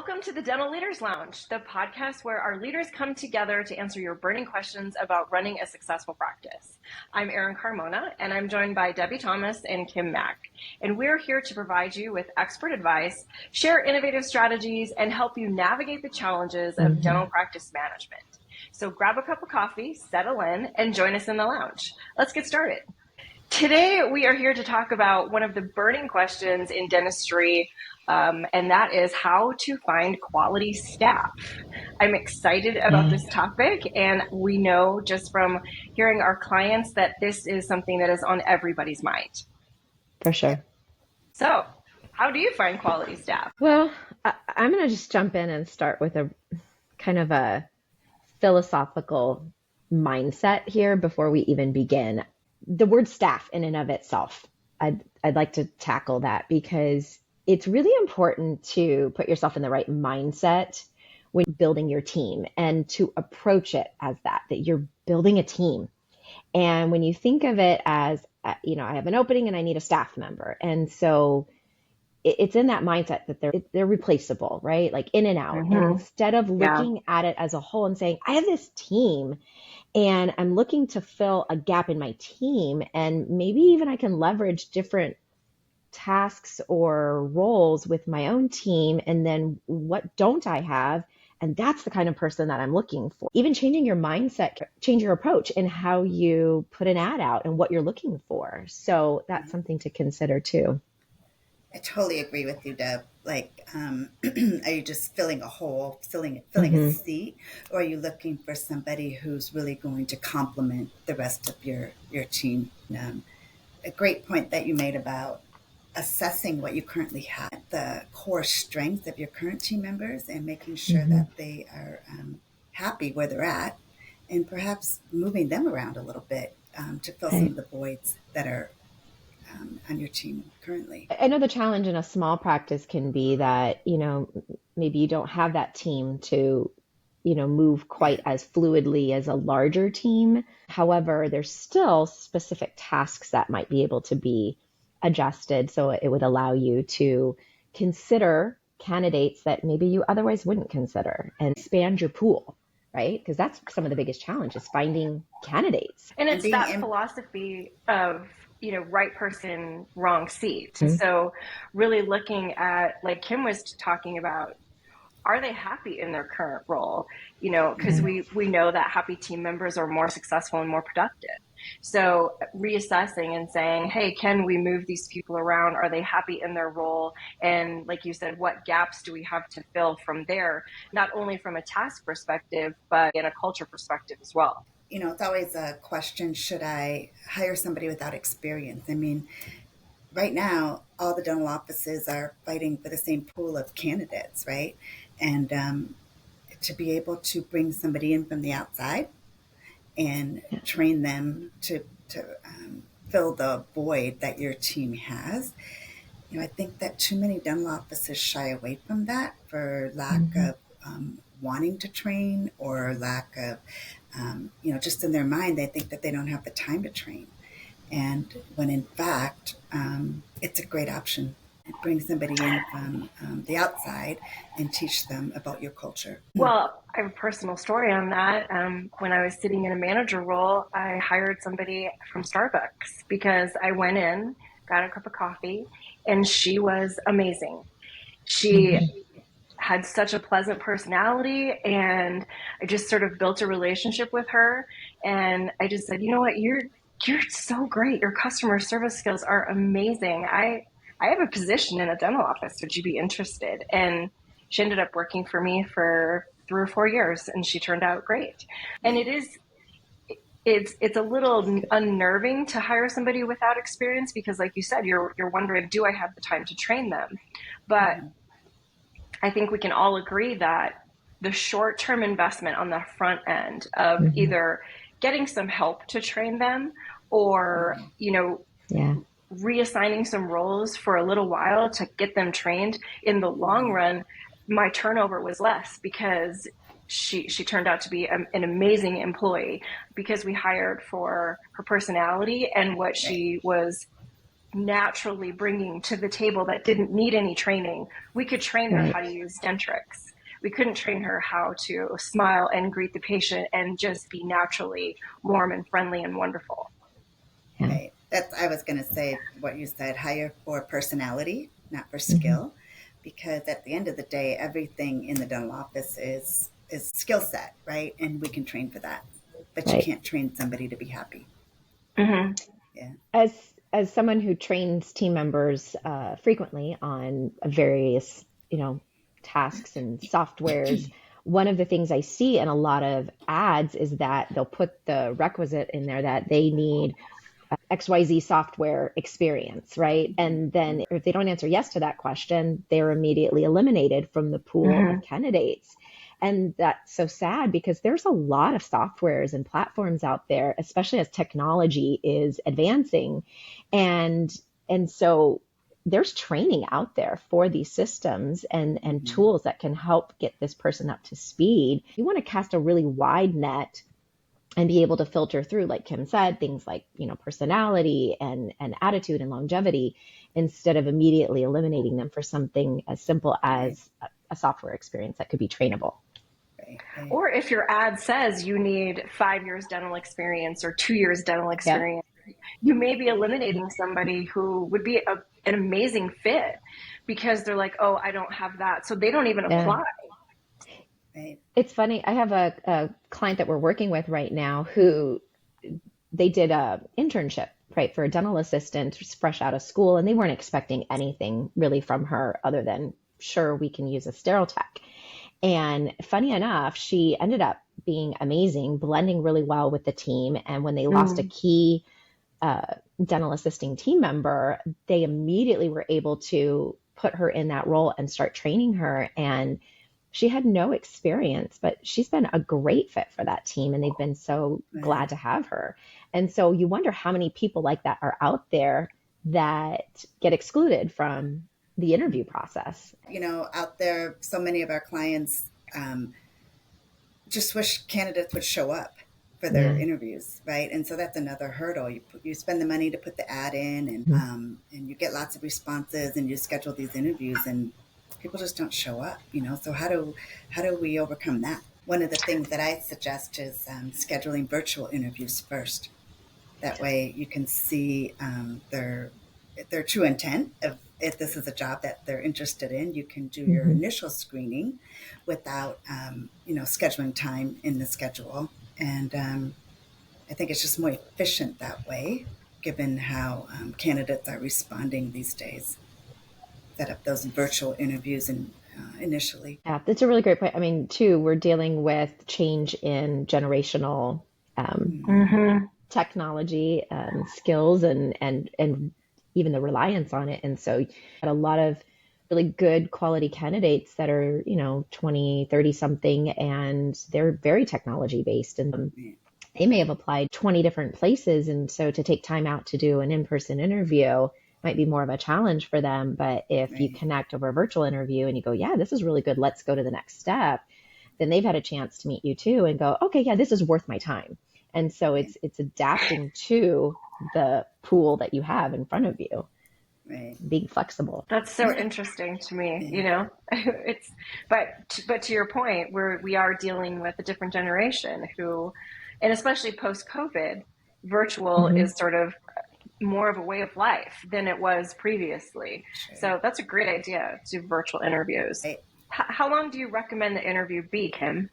Welcome to the Dental Leaders Lounge, the podcast where our leaders come together to answer your burning questions about running a successful practice. I'm Erin Carmona, and I'm joined by Debbie Thomas and Kim Mack. And we're here to provide you with expert advice, share innovative strategies, and help you navigate the challenges of dental practice management. So grab a cup of coffee, settle in, and join us in the lounge. Let's get started. Today, we are here to talk about one of the burning questions in dentistry, and that is how to find quality staff. I'm excited about this topic, and we know just from hearing our clients that this is something that is on everybody's mind. For sure. So, how do you find quality staff? Well, I'm going to just jump in and start with a kind of a philosophical mindset here before we even begin. The word staff in and of itself, I'd like to tackle that because it's really important to put yourself in the right mindset when building your team and to approach it as that you're building a team. And when you think of it as, I have an opening and I need a staff member. And so it's in that mindset that they're replaceable, right? Like in and out. And instead of looking at it as a whole and saying, I have this team and I'm looking to fill a gap in my team, and maybe even I can leverage different tasks or roles with my own team. And then what don't I have? And that's the kind of person that I'm looking for. Even changing your mindset, change your approach in how you put an ad out and what you're looking for. So that's something to consider too. I totally agree with you, Deb. Like, are you just filling a hole, filling a seat, or are you looking for somebody who's really going to complement the rest of your team? A great point that you made about assessing what you currently have, the core strengths of your current team members, and making sure that they are happy where they're at, and perhaps moving them around a little bit to fill some of the voids that are on your team currently. I know the challenge in a small practice can be that, maybe you don't have that team to, move quite as fluidly as a larger team. However, there's still specific tasks that might be able to be adjusted. So it would allow you to consider candidates that maybe you otherwise wouldn't consider and expand your pool, right? Because that's some of the biggest challenges, finding candidates. And it's that philosophy of, right person, wrong seat. So really looking at, like Kim was talking about, are they happy in their current role? Because we know that happy team members are more successful and more productive. So reassessing and saying, hey, can we move these people around? Are they happy in their role? And like you said, what gaps do we have to fill from there? Not only from a task perspective, but in a culture perspective as well. It's always a question, should I hire somebody without experience? I mean, right now, all the dental offices are fighting for the same pool of candidates, right? And to be able to bring somebody in from the outside and train them to fill the void that your team has, I think that too many dental offices shy away from that for lack of wanting to train or lack of, just in their mind, they think that they don't have the time to train. And when in fact, it's a great option. Bring somebody in from the outside and teach them about your culture. Well, I have a personal story on that. When I was sitting in a manager role, I hired somebody from Starbucks because I went in, got a cup of coffee, and she was amazing. She had such a pleasant personality, and I just sort of built a relationship with her. And I just said, you know what, you're so great. Your customer service skills are amazing. I have a position in a dental office. Would you be interested? And she ended up working for me for 3 or 4 years, and she turned out great. And it's a little unnerving to hire somebody without experience because, like you said, you're wondering, do I have the time to train them? But I think we can all agree that the short-term investment on the front end of either getting some help to train them or, reassigning some roles for a little while to get them trained, in the long run, my turnover was less because she turned out to be an amazing employee because we hired for her personality and what she was naturally bringing to the table that didn't need any training. We could train her Right. how to use Dentrix. We couldn't train her how to smile and greet the patient and just be naturally warm and friendly and wonderful. Yeah. Right. That's I was going to say what you said, hire for personality, not for Hmm. skill, because at the end of the day, everything in the dental office is skill set, right? And we can train for that, but you Right. can't train somebody to be happy. Mm-hmm. Yeah. As someone who trains team members frequently on various, tasks and softwares, one of the things I see in a lot of ads is that they'll put the requisite in there that they need XYZ software experience, right? And then if they don't answer yes to that question, they're immediately eliminated from the pool Mm-hmm. of candidates. And that's so sad because there's a lot of softwares and platforms out there, especially as technology is advancing. And so there's training out there for these systems and Mm-hmm. tools that can help get this person up to speed. You want to cast a really wide net and be able to filter through, like Kim said, things like, personality and attitude and longevity, instead of immediately eliminating them for something as simple Right. as a software experience that could be trainable. Right. Right. Or if your ad says you need 5 years dental experience or 2 years dental Yep. experience, you may be eliminating somebody who would be an amazing fit because they're like, oh, I don't have that. So they don't even Yeah. apply. Right. It's funny. I have a client that we're working with right now who they did a internship, right, for a dental assistant fresh out of school, and they weren't expecting anything really from her other than, sure, we can use a sterile tech. And funny enough, she ended up being amazing, blending really well with the team. And when they lost a Mm. key dental assisting team member, they immediately were able to put her in that role and start training her. And she had no experience, but she's been a great fit for that team, and they've been so Right. glad to have her. And so you wonder how many people like that are out there that get excluded from the interview process. Out there, so many of our clients just wish candidates would show up for their Yeah. interviews, right? And so that's another hurdle. You spend the money to put the ad in, Mhm. and you get lots of responses, and you schedule these interviews, and people just don't show up. So how do we overcome that? One of the things that I suggest is scheduling virtual interviews first. That way, you can see their true intent of if this is a job that they're interested in. You can do your Mhm. initial screening without scheduling time in the schedule, and I think it's just more efficient that way, given how candidates are responding these days. Set up those virtual interviews and initially. Yeah, that's a really great point. I mean, too, we're dealing with change in generational Mm, Mm-hmm. technology skills and even the reliance on it. And so had a lot of really good quality candidates that are, 20, 30 something, and they're very technology based. And they may have applied 20 different places. And so to take time out to do an in-person interview might be more of a challenge for them. But if you right. connect over a virtual interview and you go, yeah, this is really good, let's go to the next step, then they've had a chance to meet you too and go, okay, yeah, this is worth my time. And so Right. it's adapting to the pool that you have in front of you, Right. being flexible. That's so Another. interesting to me, Yeah. it's, but to your point, we are dealing with a different generation who, and especially post COVID, virtual Hmm. is sort of more of a way of life than it was previously. Sure. So that's a great idea to do virtual interviews. Right. How long do you recommend the interview be, Kim?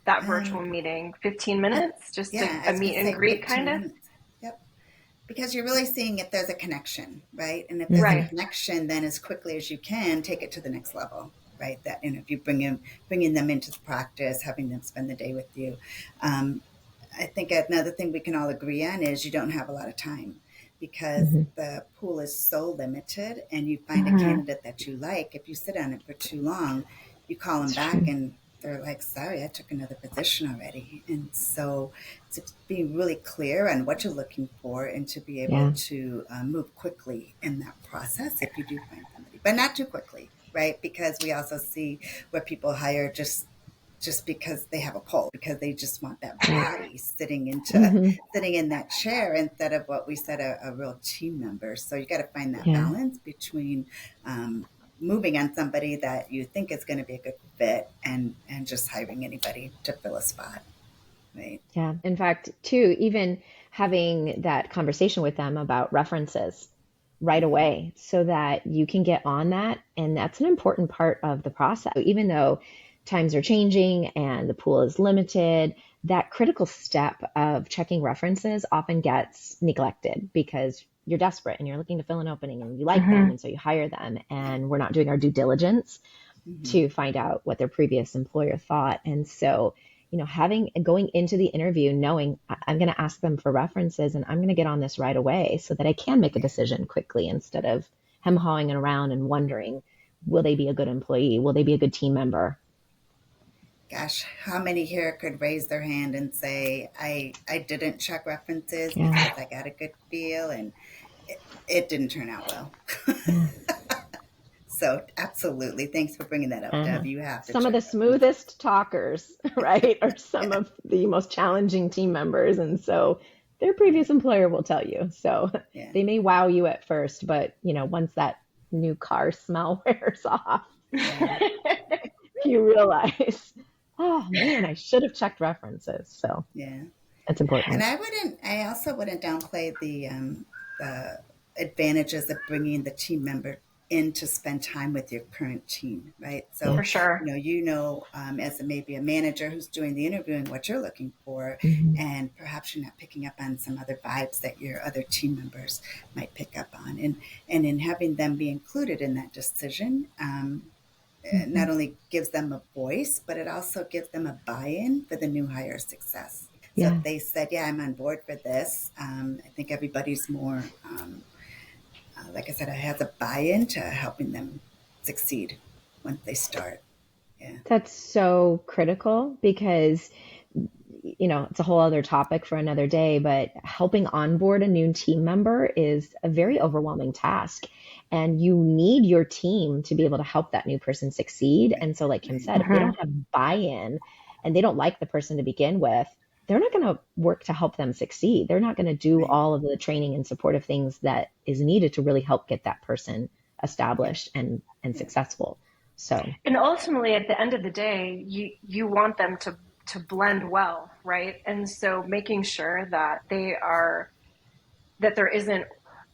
That Um, virtual meeting, 15 uh, minutes, just yeah, I a was going meet to and say greet kind 15 of? minutes. Yep. Because you're really seeing if there's a connection, right? And if there's a Hmm. Right. connection, then as quickly as you can, take it to the next level, right? That interview, bringing them into the practice, having them spend the day with you. Um, I think another thing we can all agree on is you don't have a lot of time because Hmm. the pool is so limited, and you find a Mm-hmm. candidate that you like. If you sit on it for too long, you call them It's back true. and they're like, sorry, I took another position already. And so to be really clear on what you're looking for and to be able Yeah. to move quickly in that process if you do find somebody, but not too quickly, right? Because we also see where people hire just just because they have a pull, because they just want that Right. body Hmm. sitting in that chair instead of what we said, a real team member. So you got to find that Yeah. balance between moving on somebody that you think is going to be a good fit, and just hiring anybody to fill a spot, right? Yeah. In fact, too, even having that conversation with them about references right Mm-hmm. away so that you can get on that. And that's an important part of the process. Even though times are changing and the pool is limited, that critical step of checking references often gets neglected because you're desperate and you're looking to fill an opening and you like them. Mm-hmm. And so you hire them, Yeah. and we're not doing our due diligence Mm-hmm. to find out what their previous employer thought. And so, having going into the interview, knowing I'm going to ask them for references and I'm going to get on this right away so that I can make a Yeah. decision quickly instead of hem hawing around and wondering, will they be a good employee? Will they be a good team member? Gosh, how many here could raise their hand and say, I didn't check references Yeah. because I got a good feel, and it didn't turn out well. Yeah. So, absolutely. Thanks for bringing that up, Uh-huh. Deb. You have to Some of the check references. smoothest talkers, right, are some Yeah. of the most challenging team members. And so their previous employer will tell you. So Yeah. they may wow you at first, but once that new car smell wears off, Yeah. you realize, oh man, I should have checked references. So Yeah. it's And important. I also wouldn't downplay the advantages of bringing the team member in to spend time with your current team, right? Yeah. So, For sure. as maybe a manager who's doing the interviewing, what you're looking for, Hmm. and perhaps you're not picking up on some other vibes that your other team members might pick up on, and in having them be included in that decision. It Hmm. not only gives them a voice, but it also gives them a buy-in for the new hire success. So Yeah. if they said, "Yeah, I'm on board for this," I think everybody's more, like I said, it has a buy-in to helping them succeed once they start. Yeah. That's so critical because it's a whole other topic for another day, but helping onboard a new team member is a very overwhelming task. And you need your team to be able to help that new person succeed. Right. And so, like Kim Right. said, if they Mm-hmm. don't have buy in and they don't like the person to begin with, they're not going to work to help them succeed. They're not going to do Right. all of the training and supportive things that is needed to really help get that person Yeah. established and Yeah. successful. So, And ultimately, at the end of the day, you want them to blend well, right? And so making sure that there isn't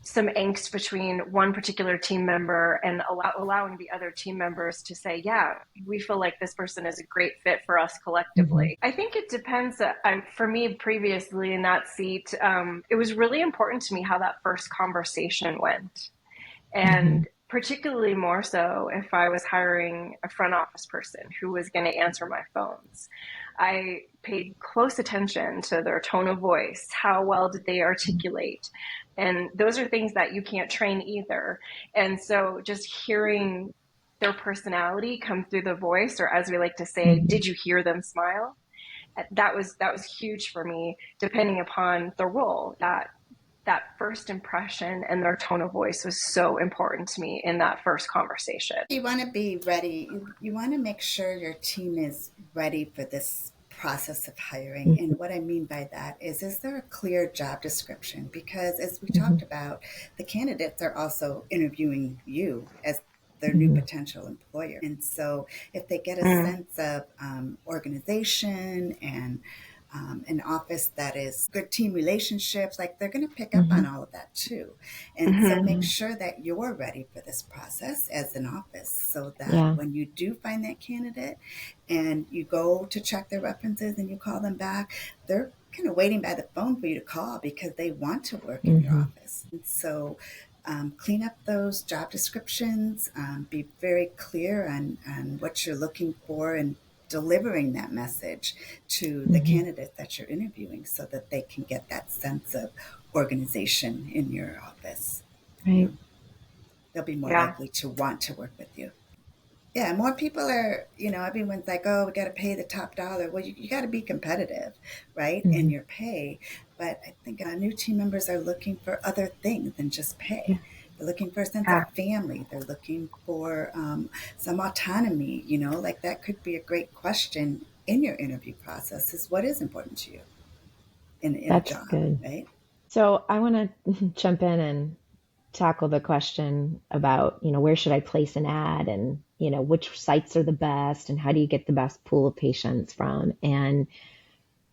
some angst between one particular team member and allowing the other team members to say, yeah, we feel like this person is a great fit for us mhm, collectively. I think it depends. For me, previously in that seat, it was really important to me how that first conversation went. mhm, And particularly more so if I was hiring a front office person who was going to answer my phones. I paid close attention to their tone of voice. How well did they articulate? And those are things that you can't train either. And so just hearing their personality come through the voice, or as we like to say, mhm, did you hear them smile? That was huge for me, depending upon the role. That first impression and their tone of voice was so important to me in that first conversation. You want to be ready. You want to make sure your team is ready for this process of hiring. mhm, And what I mean by that is there a clear job description? Because as we mhm, talked about, the candidates are also interviewing you as their new mhm, potential employer. And so if they get a Mm, sense of organization and an office that is good team relationships, like they're going to pick up on mhm. all of that too. And so mhm. make Yeah. sure that you're ready for this process as an office so that Yeah. when you do find that candidate and you go to check their references and you call them back, they're kind of waiting by the phone for you to call because they want to work in your Mhm, office. And so clean up those job descriptions, be very clear on what you're looking for, and delivering that message to the mhm. candidate that you're interviewing so that they can get that sense of organization in your office. You Right. know, they'll be more Yeah. likely to want to work with you. Yeah, more people are, everyone's like, oh, we got to pay the top dollar. Well, you got to be competitive, right, in Mhm. your pay. But I think new team members are looking for other things than just Yeah. pay. They're looking for a sense of Yeah. family. They're looking for some autonomy, like that could be a great question in your interview process is what is important to you in a That's job, good. right? So I want to jump in and tackle the question about, where should I place an ad and, which sites are the best and how do you get the best pool of patients from? And,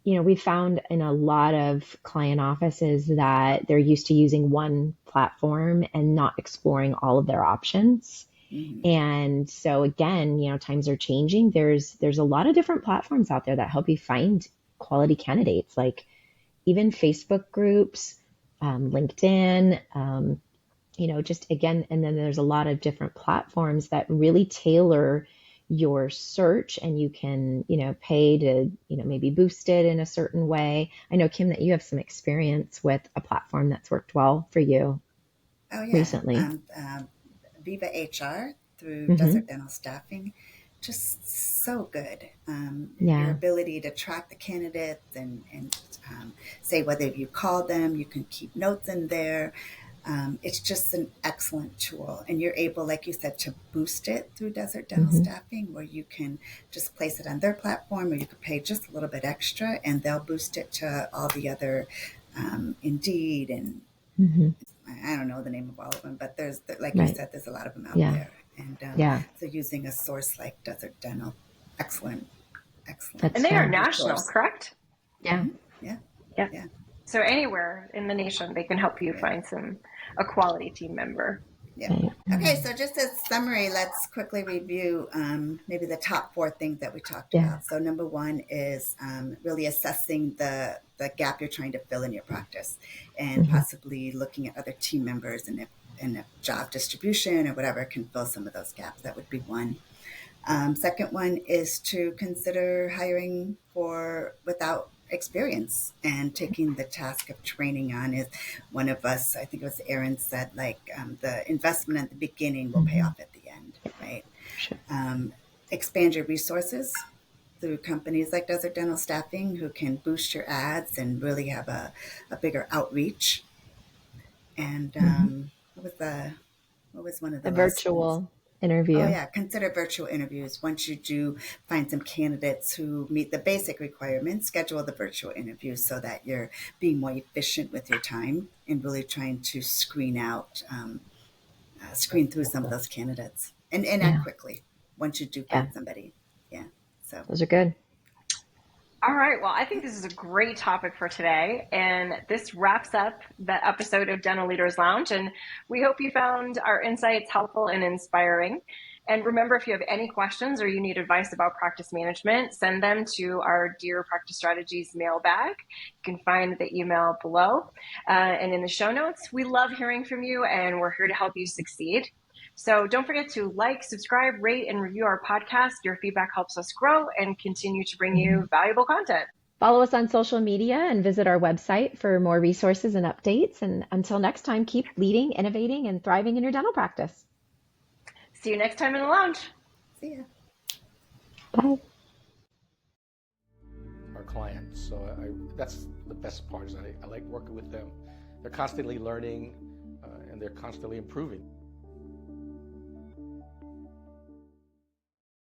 we found in a lot of client offices that they're used to using one platform and not exploring all of their options. Mm-hmm. And so again, times are changing. There's a lot of different platforms out there that help you find quality candidates, like even Facebook groups, LinkedIn, just again, and then there's a lot of different platforms that really tailor your search and you can, pay to, maybe boost it in a certain way. I know, Kim, that you have some experience with a platform that's worked well for you Oh yeah, recently. Viva HR through Hmm. Desert Dental Staffing, just so good. Your Yeah. ability to track the candidates and say whether you call them, you can keep notes in there. It's just an excellent tool, and you're able, like you said, to boost it through Desert Dental Hmm. Staffing, where you can just place it on their platform, or you could pay just a little bit extra, and they'll boost it to all the other Indeed and Hmm. I don't know the name of all of them, but there's, like you Right. said, there's a lot of them out Yeah. there. And Yeah. so using a source like Desert Dental, excellent, excellent And That's they are good. national, resource. correct? Yeah. Yeah, Yeah. yeah, So anywhere in the nation, they can help you yeah, find a quality team member. yeah. Right. Okay, so just as summary, let's quickly review maybe the top four things that we talked Yeah. about. So number one is really assessing the gap you're trying to fill in your practice, and Hmm. possibly looking at other team members and if job distribution or whatever can fill some of those gaps. That would be one. Second one is to consider hiring for without experience and taking the task of training on. Is one of us, I think it was Aaron, said like the investment at the beginning will pay Hmm. off at the end, right? Sure. Um, Expand your resources through companies like Desert Dental Staffing, who can boost your ads and really have a bigger outreach. And Hmm. what was one of the The last ones? virtual Oh, interview. yeah. Consider virtual interviews. Once you do find some candidates who meet the basic requirements, schedule the virtual interviews so that you're being more efficient with your time and really trying to screen through some of those candidates and act Yeah. quickly once you do Yeah. find somebody. Yeah. So, Those are good. All right. Well, I think this is a great topic for today. And this wraps up the episode of Dental Leaders Lounge. And we hope you found our insights helpful and inspiring. And remember, if you have any questions or you need advice about practice management, send them to our Dear Practice Strategies mailbag. You can find the email below and in the show notes. We love hearing from you, and we're here to help you succeed. So don't forget to like, subscribe, rate, and review our podcast. Your feedback helps us grow and continue to bring Mhm. you valuable content. Follow us on social media and visit our website for more resources and updates. And until next time, keep leading, innovating, and thriving in your dental practice. See you next time in the lounge. see ya. Bye. Our clients. So that's the best part is I like working with them. They're constantly learning and they're constantly improving.